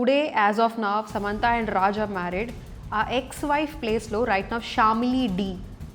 today as of now Samantha and Raj are married. Our ex-wife place lo right now Shamili D,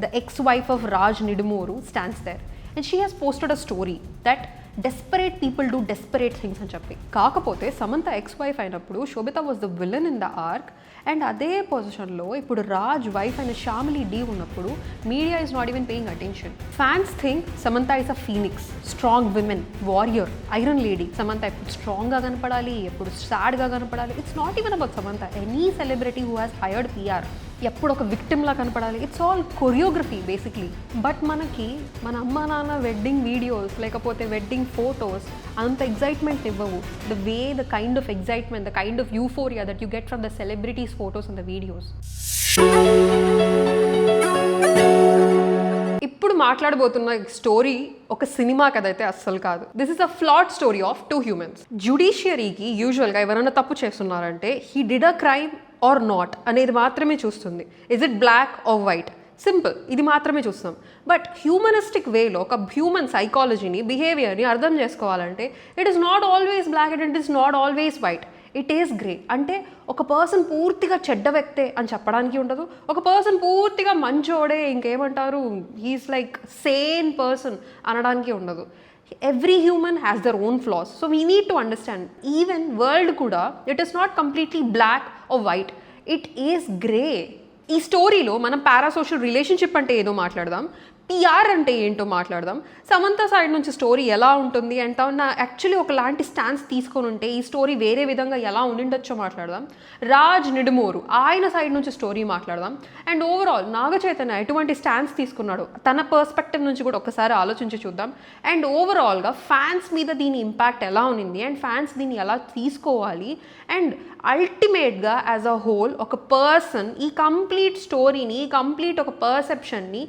the ex-wife of Raj Nidumoru, stands there and she has posted a story that desperate people do desperate things అని చెప్పి. కాకపోతే Samantha ex wife అయినప్పుడు Sobhita was the villain in the arc and అదే పొజిషన్లో ఇప్పుడు Raj wife అయిన శ్యామిలి డీ ఉన్నప్పుడు media is not even paying attention. Fans think Samantha is a phoenix, strong women, warrior, iron lady. Samantha ఎప్పుడు స్ట్రాంగ్గా కనపడాలి, ఎప్పుడు సాడ్గా కనపడాలి. It's not even about Samantha. Any celebrity who has hired PR ఎప్పుడు ఒక విక్టిమ్లా కనపడాలి. It's all choreography basically. But మనకి మన అమ్మ నాన్న వెడ్డింగ్ వీడియోస్ లేకపోతే వెడ్డింగ్ ఫోటోస్ అంత ఎగ్జైట్మెంట్ ఇవ్వవు. The way the kind of excitement, the kind of euphoria that you get from the celebrities photos and the videos. ఇప్పుడు మాట్లాడబోతున్న స్టోరీ ఒక సినిమా కదైతే అస్సలు కాదు. This is a flat story of two humans. జ్యుడిషియరీకి యూజువల్గా ఎవరైనా తప్పు చేస్తున్నారంటే he did a crime or not అనేది మాత్రమే చూస్తుంది. Is it black or white, simple, ఇది మాత్రమే చూస్తాం. బట్ హ్యూమనిస్టిక్ వేలో ఒక హ్యూమన్ సైకాలజీని, బిహేవియర్ని అర్థం చేసుకోవాలంటే it is not always black and it is not always white, it is grey. అంటే ఒక పర్సన్ పూర్తిగా చెడ్డ వ్యక్తే అని చెప్పడానికి ఉండదు, ఒక పర్సన్ పూర్తిగా మంచోడే ఇంకేమంటారు హీఈస్ లైక్ సేన్ పర్సన్ అనడానికి ఉండదు. Every human has their own flaws. So we need to understand, even world kuda, it is not completely black or white. It is grey. ఈ స్టోరీలో మనం పారాసోషల్ రిలేషన్షిప్ అంటే ఏదో మాట్లాడదాం, పిఆర్ అంటే ఏంటో మాట్లాడదాం, సమంత సైడ్ నుంచి స్టోరీ ఎలా ఉంటుంది అండ్ తన యాక్చువల్లీ ఒకలాంటి స్టాన్స్ తీసుకొని ఉంటే ఈ స్టోరీ వేరే విధంగా ఎలా ఉండిండొచ్చో మాట్లాడదాం, రాజ్ నిడుమోరు ఆయన సైడ్ నుంచి స్టోరీ మాట్లాడదాం, అండ్ ఓవరాల్ నాగ చైతన్య ఎటువంటి స్టాన్స్ తీసుకున్నాడు తన పర్స్పెక్టివ్ నుంచి కూడా ఒకసారి ఆలోచించి చూద్దాం. అండ్ ఓవరాల్గా ఫ్యాన్స్ మీద దీని ఇంపాక్ట్ ఎలా ఉంది అండ్ ఫ్యాన్స్ దీన్ని ఎలా తీసుకోవాలి అండ్ అల్టిమేట్గా యాజ్ అ హోల్ ఒక పర్సన్ ఈ కంప్లీట్ స్టోరీని, ఈ కంప్లీట్ ఒక పర్సెప్షన్ని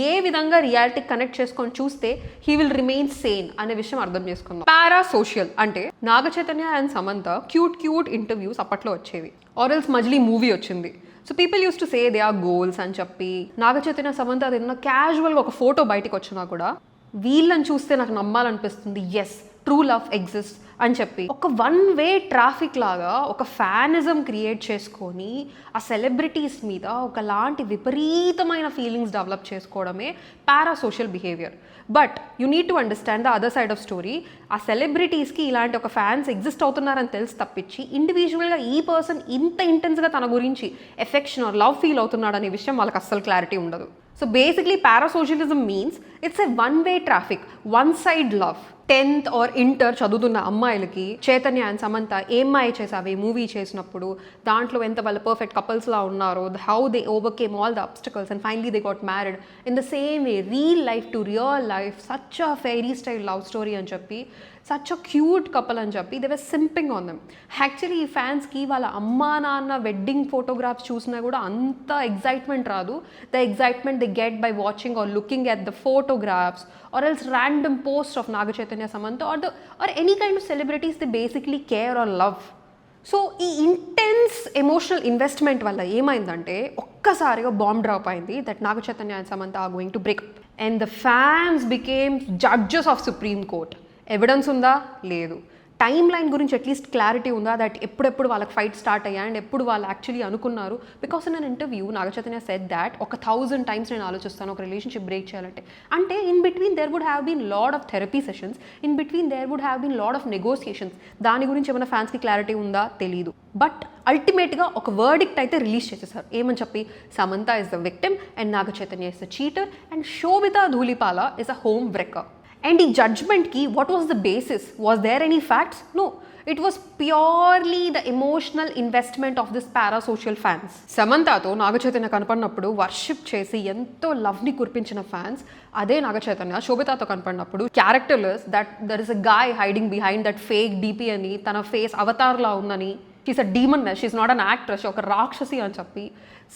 ఏ విధంగా రియాలిటీకి కనెక్ట్ చేసుకొని చూస్తే హీ విల్ రిమైన్ సేన్ అనే విషయం అర్థం చేసుకుందాం. పారాసోషియల్ అంటే Naga Chaitanya and Samantha cute interviews అప్పట్లో వచ్చేవి, ఆర్ఎల్స్ మజిలీ మూవీ వచ్చింది. So people use to say they are goals అని చెప్పి. నాగ చైతన్య సమంత ఏదైనా క్యాజువల్గా ఒక ఫోటో బయటకు వచ్చినా కూడా వీళ్ళని చూస్తే నాకు నమ్మాలనిపిస్తుంది, ఎస్ ట్రూ లవ్ ఎగ్జిస్ట్ అని చెప్పి ఒక వన్ వే ట్రాఫిక్ లాగా ఒక ఫ్యానిజం క్రియేట్ చేసుకొని ఆ సెలబ్రిటీస్ మీద ఒకలాంటి విపరీతమైన ఫీలింగ్స్ డెవలప్ చేసుకోవడమే పారాసోషల్ behaviour. But you need to understand the other side of story. ఆ సెలబ్రిటీస్కి ఇలాంటి ఒక ఫ్యాన్స్ ఎగ్జిస్ట్ అవుతున్నారని తెలిసి తప్పించి ఇండివిజువల్గా ఈ పర్సన్ ఇంత ఇంటెన్స్గా తన గురించి ఎఫెక్షన్ ఆర్ లవ్ ఫీల్ అవుతున్నాడు అనే విషయం వాళ్ళకి అస్సలు క్లారిటీ ఉండదు. So basically parasocialism means it's a one-way traffic, one-side love. 10th or inter చదువుతున్న అమ్మాయిలకి చైతన్య అండ్ సమంత ఏమ్మాయి చేసావి మూవీ చేసినప్పుడు దాంట్లో ఎంత వాళ్ళ పర్ఫెక్ట్ కపుల్స్లా ఉన్నారో, how they overcame all the obstacles and finally they got married in the same way, real life to real life, such a fairy style love story అని చెప్పి, సచ్ అ క్యూట్ కపుల్ అని చెప్పి they were simping on them. Actually ఈ ఫ్యాన్స్కి వాళ్ళ అమ్మా నాన్న wedding photographs చూసినా కూడా అంత ఎగ్జైట్మెంట్ రాదు. The excitement they get by watching or looking at the photographs or else random post of Naga Chaitanya Samantha or any kind of celebrities they basically care or love. So ఈ intense emotional investment వల్ల ఏమైందంటే ఒక్కసారిగా bomb drop అయింది that Naga Chaitanya and Samantha are going to break up and the fans became judges of supreme court. Evidence ఉందా? లేదు. Timeline గురించి at least clarity ఉందా that ఎప్పుడెప్పుడు వాళ్ళకి ఫైట్ స్టార్ట్ అయ్యా అండ్ ఎప్పుడు వాళ్ళు యాక్చువల్లీ అనుకున్నారు? Because in an interview Naga Chaitanya said that 1000 times నేను ఆలోచిస్తాను ఒక రిలేషన్షిప్ బ్రేక్ చేయాలంటే. అంటే in between there would have been lot of therapy sessions, in between there would have been lot of negotiations. దాని గురించి ఏమైనా ఫ్యాన్స్కి క్లారిటీ ఉందా? తెలీదు. బట్ అల్టిమేట్గా ఒక వర్డిక్ట్ అయితే రిలీజ్ చేసేసారు. ఏమని చెప్పి? Samantha is the victim and Naga Chaitanya is the cheater and Sobhita Dhulipala is a home breaker. And the judgment ki, what was the basis? Was there any facts? No. It was purely the emotional investment of this parasocial fans. Samanthato Naga Chaitanya కనపడినప్పుడు worship చేసి ఎంతో లవ్ని కురిపించిన fans అదే నాగ చైతన్య శోభితతో కనపడినప్పుడు characterless that there is a guy hiding behind that fake DP అని, తన ఫేస్ అవతార్లా ఉందని, she's a demon, she's not an actress, ఒక రాక్షసి అని చెప్పి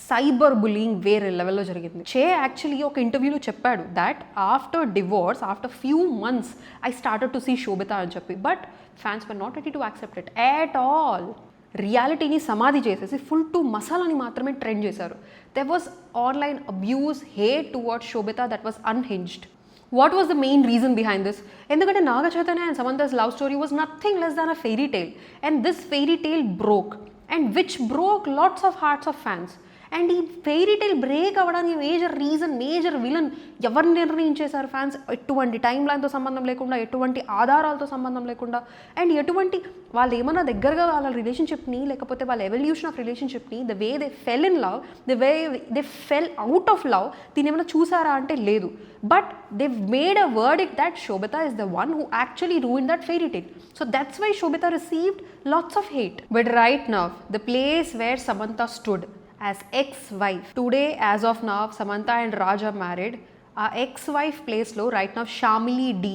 సైబర్ బులింగ్ వేరే లెవెల్లో జరిగింది. చే యాక్చువల్లీ ఒక ఇంటర్వ్యూలో చెప్పాడు that after divorce, after few months I started to see Sobhita అని చెప్పి. But fans were not ready to accept it at all. రియాలిటీని సమాధి చేసేసి ఫుల్ టు మసాలాని మాత్రమే ట్రెండ్ చేశారు. There was online abuse, hate towards Sobhita that was unhinged. What was the main reason behind this? ఎందుకంటే Naga Chaitanya and Samantha's love story was nothing less than a fairy tale, and this fairy tale broke, and which broke lots of hearts of fans. And ఈ fairy tale break అవ్వడానికి major reason, major villain ఎవరిని నిర్ణయించేశారు fans? ఎటువంటి time లైన్తో సంబంధం లేకుండా, ఎటువంటి ఆధారాలతో సంబంధం లేకుండా, అండ్ ఎటువంటి వాళ్ళు ఏమన్నా దగ్గరగా వాళ్ళ రిలేషన్షిప్ని, లేకపోతే వాళ్ళ ఎవల్యూషన్ ఆఫ్ రిలేషన్షిప్ని, the way they fell in love, the way they fell out of love, దీని ఏమైనా చూసారా అంటే లేదు. But they made a verdict that Shobita is the one who actually ruined that fairy tale. So that's why Shobita received lots of hate. But right now, the place where Samantha stood as ex-wife, today as of now Samantha and Raj are married. Our ex-wife place lo right now Shamli D,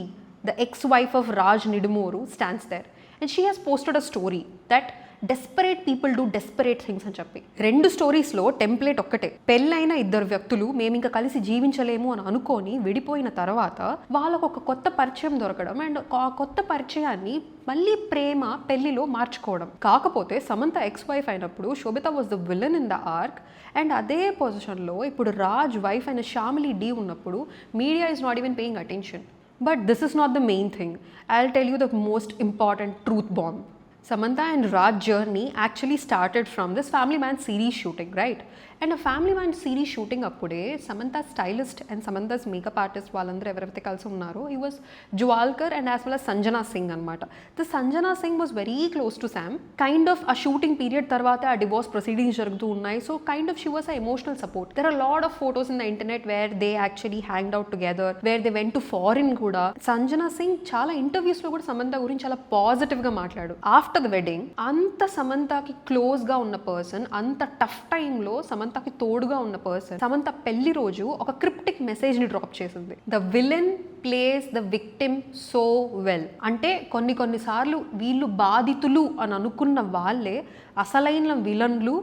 the ex-wife of Raj Nidumoru, stands there, and she has posted a story that desperate people do desperate things అని చెప్పి. 2 స్టోరీస్లో template ఒక్కటే. పెళ్ళైన 2 వ్యక్తులు మేము ఇంకా కలిసి జీవించలేము అని అనుకొని విడిపోయిన తర్వాత వాళ్ళకు ఒక కొత్త పరిచయం దొరకడం, అండ్ ఆ కొత్త పరిచయాన్ని మళ్ళీ ప్రేమ పెళ్లిలో మార్చుకోవడం. కాకపోతే సమంత ఎక్స్ వైఫ్ అయినప్పుడు Sobhita was the villain in the arc, and అదే పొజిషన్లో ఇప్పుడు రాజ్ వైఫ్ అయిన శ్యామిలి డి ఉన్నప్పుడు media is not even paying attention. But this is not the main thing. I will tell you the most important truth bomb. Samantha and Raj journey actually started from this Family Man series shooting, right? And a Family Man series shooting appude Samantha stylist and Samantha's makeup artist వాళ్ళందరూ ఎవరైతే కలిసి ఉన్నారో he was Jwalkar and as well as Sanjana Singh అన్నమాట. The Sanjana Singh was very close to Sam. Kind of a shooting period తర్వాత ఆ divorce proceedings జరుగుతూ ఉన్నాయి. So kind of she was a emotional support. There are a lot of photos in the internet where they actually hanged out together, where they went to foreign కూడా. Sanjana Singh చాలా interviews లో కూడా సమంత గురించి చాలా positive గా మాట్లాడు. After the wedding అంత సమంతకి close గా ఉన్న పర్సన్, అంత టఫ్ టైంలో సమంతకి తోడుగా ఉన్న పర్సన్, సమంత పెళ్లి రోజు ఒక క్రిప్టిక్ మెసేజ్ ని డ్రాప్ చేసింది. The villain place the victim so well. అంటే కొన్నిసార్లు వీళ్ళు బాధితులు అని అనుకున్న వాళ్ళే అసలైన విలన్లు,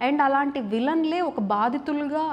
అండ్ అలాంటి విలన్లే ఒక బాధితులుగా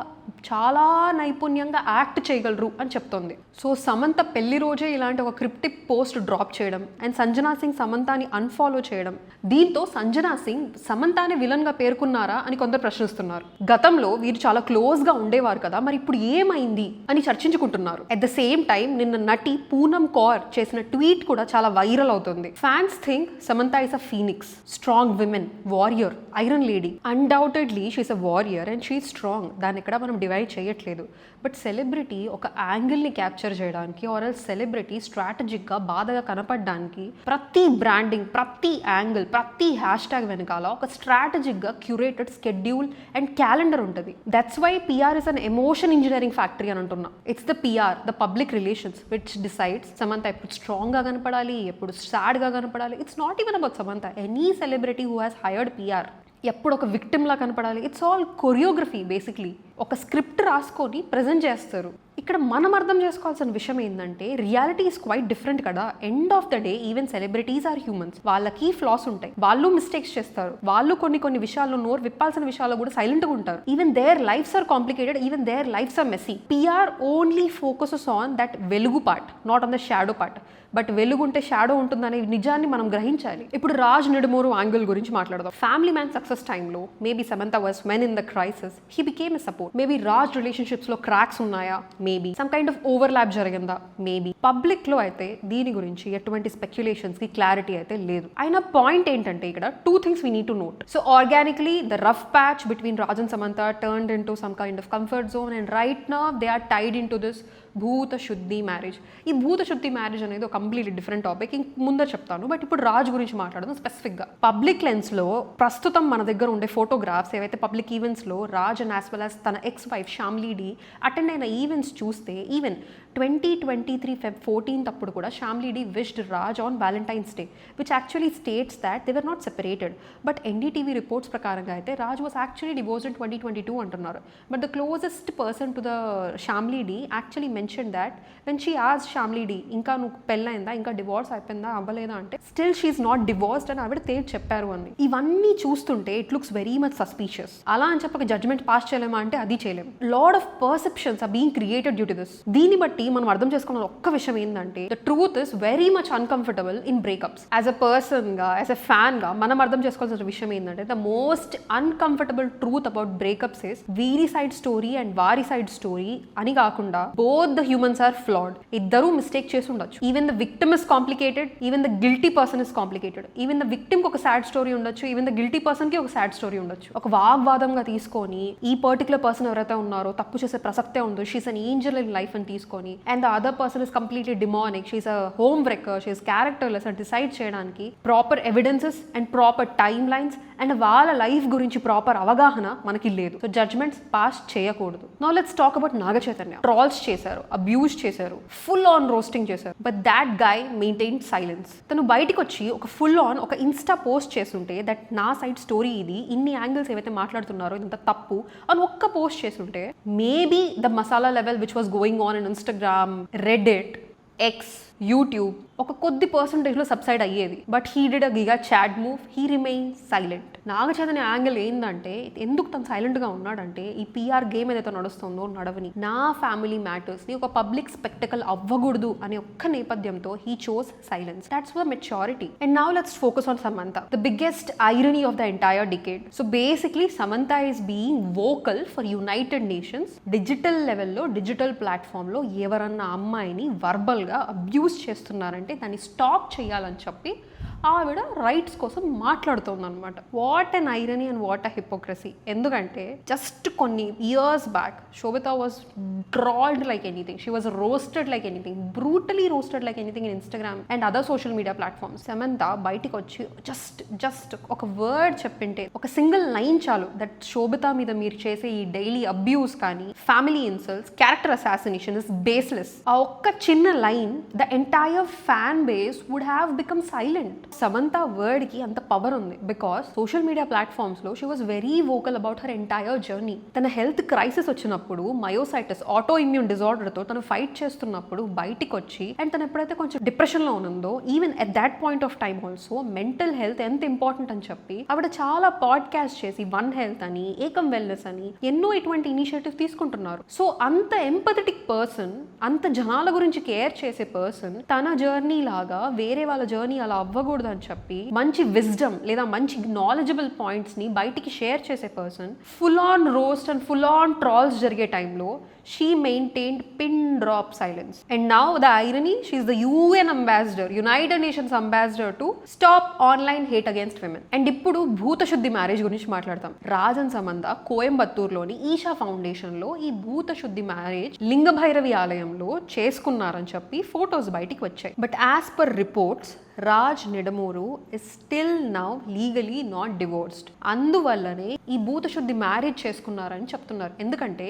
చాలా నైపుణ్యంగా యాక్ట్ చేయగలరు అని చెప్తోంది. సో సమంత పెళ్లి రోజే ఇలాంటి ఒక క్రిప్టిక్ పోస్ట్ డ్రాప్ చేయడం, అండ్ సంజనా సింగ్ సమంతాని అన్ఫాలో చేయడం, దీంతో సంజనా సింగ్ సమంతాని విలన్గా పేర్కొన్నారా అని కొందరు ప్రశ్నిస్తున్నారు. గతంలో వీరు చాలా క్లోజ్గా ఉండేవారు కదా, మరి ఇప్పుడు ఏమైంది అని చర్చించుకుంటున్నారు. అట్ ద సేమ్ టైం నిన్న నటి పూనం కౌర్ చేసిన ట్వీట్ కూడా చాలా వైరల్ అవుతుంది. Fans think Samantha is a phoenix, strong women, warrior, iron lady. Undoubtedly she's a warrior and she strong, దాన్ని ఎక్కడ మనం డివైడ్ చేయట్లేదు. బట్ సెలబ్రిటీ ఒక యాంగిల్ని క్యాప్చర్ చేయడానికి, ఆర్ ఎల్స్ సెలబ్రిటీ స్ట్రాటజిక్గా బాధగా కనపడడానికి ప్రతి బ్రాండింగ్, ప్రతి యాంగిల్, ప్రతి హ్యాష్ ట్యాగ్ వెనకాల ఒక స్ట్రాటజిక్గా క్యూరేటెడ్ స్కెడ్యూల్ అండ్ క్యాలెండర్ ఉంటుంది. That's why PR is an emotion engineering factory అని అంటున్నా. It's the PR, the public relations which decides Samantha ఎప్పుడు స్ట్రాంగ్గా కనపడాలి, ఎప్పుడు సాడ్గా కనపడాలి. It's not even about Samantha. Any celebrity who has hired PR ఎప్పుడు ఒక విక్టిమ్లా కనపడాలి. It's all choreography. బేసిక్లీ ఒక స్క్రిప్ట్ రాసుకొని ప్రజెంట్ చేస్తారు. ఇక్కడ మనం అర్థం చేసుకోవాల్సిన విషయం ఏంటంటే రియాలిటీ ఈస్ క్వైట్ డిఫరెంట్ కదా. End of the day even celebrities are humans. వాళ్ళకి ఫ్లాస్ ఉంటాయి, వాళ్ళు మిస్టేక్స్ చేస్తారు, వాళ్ళు కొన్ని విషయాల్లో నోరు విప్పాల్సిన విషయాల్లో కూడా సైలెంట్గా ఉంటారు. Even their lives are complicated, even their lives are messy. PR only focuses on that వెలుగు part, not on the shadow part. But వెలుగు ఉంటే షాడో ఉంటుందనే నిజాన్ని మనం గ్రహించాలి. ఇప్పుడు రాజ్ నిడుమూరు యాంగిల్ గురించి మాట్లాడదాం. ఫ్యామిలీ మ్యాన్ సక్సెస్ టైంలో maybe Samantha was when in the crisis he became a support. Maybe Raj రిలేషన్షిప్స్లో క్రాక్స్ ఉన్నాయా, maybe some kind of overlap జరిగిందా, మేబీ. పబ్లిక్లో అయితే దీని గురించి ఎటువంటి స్పెక్యులేషన్స్కి క్లారిటీ అయితే లేదు. అయినా పాయింట్ ఏంటంటే ఇక్కడ 2 things we need to note. So organically the rough patch between Raj and Samantha turned into some kind of comfort zone, and right now they are tied into this భూత Shuddhi marriage. ఈ భూత Shuddhi marriage అనేది ఒక completely different topic, ఇంక ముందర చెప్తాను. But ఇప్పుడు రాజ్ గురించి మాట్లాడదాం స్పెసిఫిక్గా. పబ్లిక్ లెన్స్లో ప్రస్తుతం మన దగ్గర ఉండే ఫోటోగ్రాఫ్స్ ఏవైతే పబ్లిక్ ఈవెంట్స్లో Raj and as well as తన ex wife Shyamali De attend అయిన ఈవెంట్స్ చూస్తే, ఈవెన్ 2023 Feb 14th అప్పుడు కూడా Shyamali De wished Raj on Valentine's day, which actually states that they were not separated. But NDTV reports ప్రకారంగా అయితే Raj was actually divorced in 2022 అంటున్నారు. But the closest person to the Shyamali De actually mentioned that when she asked Shamli D, ఇంకా నువ్వు పెళ్ళైందా, ఇంకా divorce అయిపోయిందా, అవ్వలేదా అంటే స్టిల్ షీఈస్ నాట్ డివోర్స్డ్ అని ఆవిడ తేల్చి చెప్పారు అని. ఇవన్నీ చూస్తుంటే it looks very much suspicious. అలా అని చెప్పక జడ్జ్మెంట్ పాస్ చేయలేమా అంటే అది చేయలేము. Lot of perceptions are being created due to this. దీన్ని బట్టి బట్టి మనం అర్థం చేసుకున్న ఒక్క విషయం ఏంటంటే the truth is very much uncomfortable in breakups. As a person గా, యాజ్ అ ఫ్యాన్ గా మనం అర్థం చేసుకోవాల్సిన విషయం ఏంటంటే the most uncomfortable truth about breakups is వీరి సైడ్ స్టోరీ అండ్ వారి సైడ్ స్టోరీ అని కాకుండా both the humans are flawed. ఇద్దరూ మిస్టేక్ చేసి ఉండొచ్చు. Even the victim is complicated, even the guilty person is complicated. Even the victim కి ఒక sad story ఉండొచ్చు, ఈవెన్ ద గిల్టీ పర్సన్ కి ఒక సాడ్ స్టోరీ ఉండొచ్చు. ఒక వాగ్వాదంగా తీసుకొని ఈ పర్టికులర్ పర్సన్ ఎవరైతే ఉన్నారో తప్పు చేసే ప్రసక్తే ఉందో, she's an angel in life అని తీసుకొని and the other person is completely demonic, she's a home wrecker, she's characterless అని డిసైడ్ చేయడానికి proper evidences and proper time lines and వాళ్ళ లైఫ్ గురించి ప్రాపర్ అవగాహన మనకి లేదు. సో జడ్జ్మెంట్స్ పాస్ చేయకూడదు. Now let's talk about Naga Chaitanya. Trolls చేశారు, abuse చేశారు, ఫుల్ ఆన్ రోస్టింగ్ చేశారు, but that guy maintain silence. తను బయటకు వచ్చి ఒక ఫుల్ ఆన్ ఒక ఇన్స్టా పోస్ట్ చేస్తుంటే దట్ నా సైడ్ స్టోరీ ఇది, ఇన్ని యాంగిల్స్ ఏవైతే మాట్లాడుతున్నారో ఇదంతా తప్పు అని ఒక్క పోస్ట్ చేస్తుంటే maybe the masala level which was going on in Instagram, Reddit, X, YouTube ఒక కొద్ది పర్సంటేజ్లో సబ్సైడ్ అయ్యేది. But he did a giga Chad move, he remain silent. Naga Chaitanya angle ఏంటంటే ఎందుకు తను సైలెంట్గా ఉన్నాడంటే ఈ పిఆర్ గేమ్ ఏదైతే నడుస్తుందో నడవని, నా ఫ్యామిలీ మ్యాటర్స్ని ఒక పబ్లిక్ స్పెక్టకల్ అవ్వకూడదు అనే ఒక్క నేపథ్యంతో he chose silence. That's for maturity. And now let's focus on Samantha, the biggest irony of the entire decade. So basically Samantha is being vocal for United Nations. Digital లెవెల్లో, digital ప్లాట్ఫామ్లో ఎవరన్నా అమ్మాయిని వర్బల్గా abuse చేస్తున్నారంటే దాన్ని స్టాప్ చేయాలని చెప్పి ఆవిడ రైట్స్ కోసం మాట్లాడుతుంది అనమాట. What an irony and what a hypocrisy. ఎందుకంటే జస్ట్ కొన్ని years back Sobhita was trolled like anything, she was roasted like anything, brutally roasted like anything in Instagram and other social media platforms. Samantha బయటికి వచ్చి just ఒక word చెప్పింటే, ఒక single line చాలు that Sobhita మీద మీరు చేసే ఈ డైలీ అబ్యూస్ కానీ, family insults, character assassination is baseless. ఆ ఒక్క చిన్న line the entire fan base would have become silent. Samantha word కి అంత పవర్ ఉంది బికాస్ సోషల్ మీడియా ప్లాట్ఫామ్స్ లో she was very vocal about her entire journey. తన health crisis వచ్చినప్పుడు, myositis autoimmune disorder తో తను ఫైట్ చేస్తున్నప్పుడు బయటికి వచ్చి అండ్ తను ఎప్పుడైతే కొంచెం డిప్రెషన్ లో ఉందో even at that point of time also mental health ఎంత ఇంపార్టెంట్ అని చెప్పి ఆవిడ చాలా పాడ్కాస్ట్ చేసి వన్ హెల్త్ అని, ఏకం వెల్నెస్ అని ఎన్నో ఇటువంటి ఇనిషియేటివ్ తీసుకుంటున్నారు. సో అంత ఎంపథెటిక్ పర్సన్, అంత జనాల గురించి కేర్ చేసే పర్సన్ తన జర్నీ లాగా వేరే వాళ్ళ జర్నీ అలా అవ్వకూడదు అని చెప్పి మంచి విజ్డమ్ లేదా మంచి నాలెడ్జబుల్ పాయింట్స్ ని బయటికి షేర్ చేసే person full on roast and full on trolls జరిగే టైంలో she maintained pin drop silence. And now the irony, she is the UN ambassador, United Nations ambassador to stop online hate against women. And ఇప్పుడు భూత Shuddhi marriage గురించి మాట్లాడతాం. Rajan Samantha కోయంబత్తూరులోని Isha foundation లో ఈ భూత Shuddhi marriage లింగ భైరవి ఆలయంలో చేసుకున్నారని చెప్పి ఫోటోస్ బయటికి వచ్చాయి. But as per reports Raj Nidimoru is still now legally not divorced. అందువల్లనే ఈ భూత శుద్ధి మ్యారేజ్ చేసుకున్నారని చెప్తున్నారు. ఎందుకంటే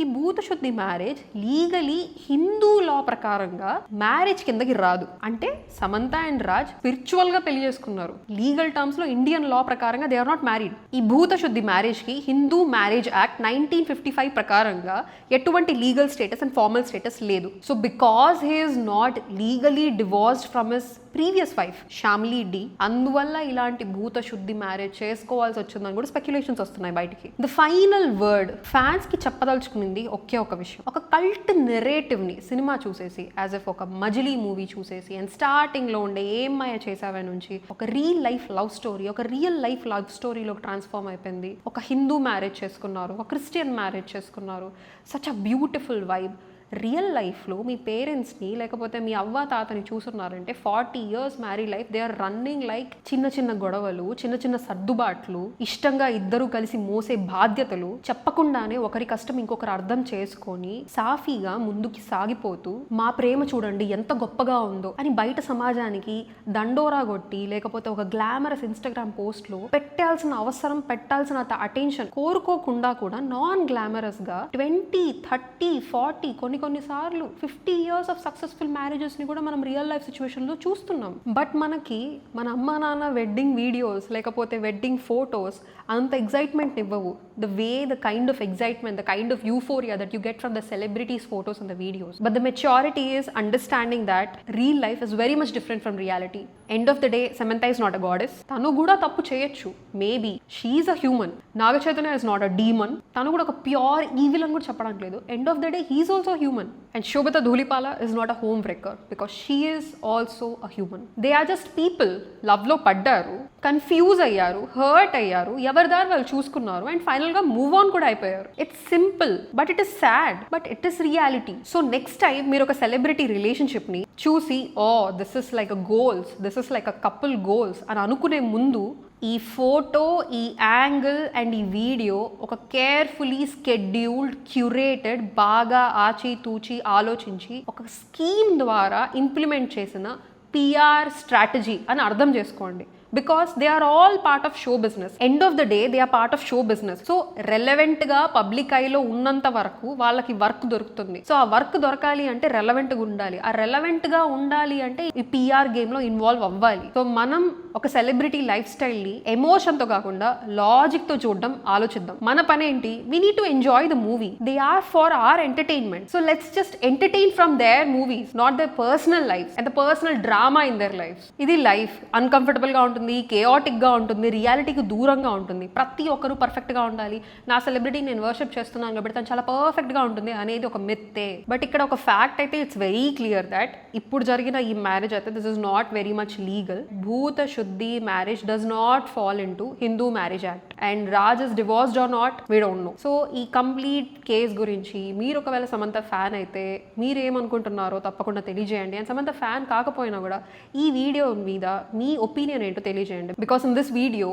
ఈ భూత శుద్ధి మ్యారేజ్ లీగలీ హిందూ లా ప్రకారంగా మ్యారేజ్ కిందకి రాదు. అంటే సమంత అండ్ రాజ్ స్పిరిచువల్ గా పెళ్లి చేసుకున్నారు. లీగల్ టర్మ్స్ లో ఇండియన్ లా ప్రకారంగా దే ఆర్ నాట్ మ్యారీడ్. ఈ భూత శుద్ధి మ్యారేజ్ కి హిందూ మ్యారేజ్ యాక్ట్ 1955 ప్రకారంగా ఎటువంటి legal status and formal status లేదు. So because he is not legally divorced from his previous wife Shyamali De, అందువల్ల ఇలాంటి భూత శుద్ధి మ్యారేజ్ చేసుకోవాల్సి వచ్చిందని కూడా స్పెక్యులేషన్స్ వస్తున్నాయి బయటికి. ద ఫైనల్ వర్డ్ ఫ్యాన్స్ కి చెప్పదలుచుకునింది ఒకే ఒక విషయం. ఒక కల్ట్ నెరేటివ్ ని సినిమా చూసేసి యాజ్ ఎఫ్ ఒక మజిలీ మూవీ చూసేసి అండ్ స్టార్టింగ్ లో ఉండే ఏమయ్య చేసావే నుంచి ఒక రియల్ లైఫ్ లవ్ స్టోరీ, ఒక రియల్ లైఫ్ లవ్ స్టోరీలోకి ట్రాన్స్ఫార్మ్ అయిపోయింది. ఒక హిందూ మ్యారేజ్ చేసుకున్నారు, ఒక క్రిస్టియన్ మ్యారేజ్ చేసుకున్నారు. Such a beautiful vibe. Real లైఫ్లో మీ పేరెంట్స్ని లేకపోతే మీ అవ్వ తాతని చూస్తున్నారంటే 40 years marry life they are running like చిన్న చిన్న గొడవలు, చిన్న చిన్న సర్దుబాట్లు, ఇష్టంగా ఇద్దరు కలిసి మోసే బాధ్యతలు, చెప్పకుండానే ఒకరి కష్టం ఇంకొకరు అర్థం చేసుకొని సాఫీగా ముందుకి సాగిపోతూ మా ప్రేమ చూడండి ఎంత గొప్పగా ఉందో అని బయట సమాజానికి దండోరా కొట్టి లేకపోతే ఒక గ్లామరస్ ఇన్స్టాగ్రామ్ పోస్ట్లో పెట్టాల్సిన అవసరం, పెట్టాల్సిన అటెన్షన్ కోరుకోకుండా కూడా నాన్ గ్లామరస్ గా 20, 30, 40 కొన్నిసార్లు 50 years ఆఫ్ సక్సెస్ఫుల్ మ్యారేజెస్ ని కూడా మనం రియల్ లైఫ్ సిచ్యువేషన్ లో చూస్తున్నాం. బట్ మనకి మన అమ్మా నాన్న వెడ్డింగ్ వీడియోస్ లేకపోతే వెడ్డింగ్ ఫోటోస్ అంత ఎగ్జైట్మెంట్ ఇవ్వవు. the way, the kind of excitement, the kind of euphoria that you get from the celebrities' photos and the videos. But the maturity is understanding that real life is very much different from reality. End of the day, Samantha is not a goddess. Tanu kuda tappu cheyochu. Maybe she is a human. Naga Chaitanya is not a demon. Tanu kuda oka pure evil అని కూడా చెప్పడానికి లేదు. End of the day, he is also human. And Shobhita Dhulipala is not a homebreaker because she is also a human. They are just people. Love లో పడ్డారు, confuse అయ్యారు, hurt అయ్యారు, ఎవరిదారు వాళ్ళు చూసుకున్నారు అండ్ ఫైనల్ గా మూవ్ ఆన్ కూడా అయిపోయారు. It's simple but it is sad but it is reality. So next time మీరు ఒక సెలబ్రిటీ రిలేషన్షిప్ ని చూసి oh this is like a goals, this is like a couple goals అని అనుకునే ముందు ఈ ఫోటో, ఈ యాంగిల్ అండ్ ఈ వీడియో ఒక కేర్ఫుల్లీ స్కెడ్యూల్డ్, క్యూరేటెడ్, బాగా ఆచితూచి ఆలోచించి ఒక స్కీమ్ ద్వారా ఇంప్లిమెంట్ చేసిన పిఆర్ స్ట్రాటజీ అని అర్థం చేసుకోండి. Because they are all part of show business. End of the day they are part of show business. So రెలవెంట్గా పబ్లిక్ ఐలో ఉన్నంత వరకు వాళ్ళకి వర్క్ దొరుకుతుంది. సో ఆ వర్క్ దొరకాలి అంటే రెలవెంట్గా ఉండాలి. ఆ రెలవెంట్గా ఉండాలి అంటే ఈ పిఆర్ గేమ్లో ఇన్వాల్వ్ అవ్వాలి. సో మనం ఒక సెలబ్రిటీ లైఫ్ స్టైల్ని ఎమోషన్తో కాకుండా లాజిక్తో చూడడం ఆలోచిద్దాం. మన పని ఏంటి? We need to enjoy the movie. They are for our entertainment. So let's just entertain from their movies, not their personal life and the personal drama in their life. ఇది life అన్కంఫర్టబుల్గా ఉంటుంది, కేయాటిక్గా ఉంటుంది, రియాలిటీకి దూరంగా ఉంటుంది. ప్రతి ఒక్కరు పర్ఫెక్ట్గా ఉండాలి, నా సెలబ్రిటీ నేను వర్షిప్ చేస్తున్నాను కాబట్టి తను చాలా పర్ఫెక్ట్గా ఉంటుంది అనేది ఒక మిత్తే. బట్ ఇక్కడ ఒక ఫ్యాక్ట్ అయితే ఇట్స్ వెరీ క్లియర్ దట్ ఇప్పుడు జరిగిన ఈ మ్యారేజ్ అయితే this is not very much legal. Bhuta Shuddhi marriage does not fall into Hindu marriage act and Raj is divorced or not we don't know. So ఈ కంప్లీట్ కేస్ గురించి మీరు ఒకవేళ Samantha fan అయితే మీరేమనుకుంటున్నారో తప్పకుండా తెలియజేయండి. అండ్ సమంత ఫ్యాన్ కాకపోయినా కూడా ఈ వీడియో మీద మీ ఒపీనియన్ ఏంటో తెలియజేయండి. Because in this video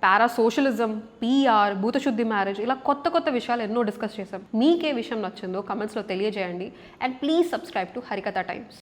parasocialism, PR, భూతశుద్ధి మ్యారేజ్ ఇలా కొత్త కొత్త విషయాలు ఎన్నో డిస్కస్ చేసాం. మీకే విషయం నచ్చిందో కమెంట్స్లో తెలియజేయండి. And please subscribe to Harikatha times.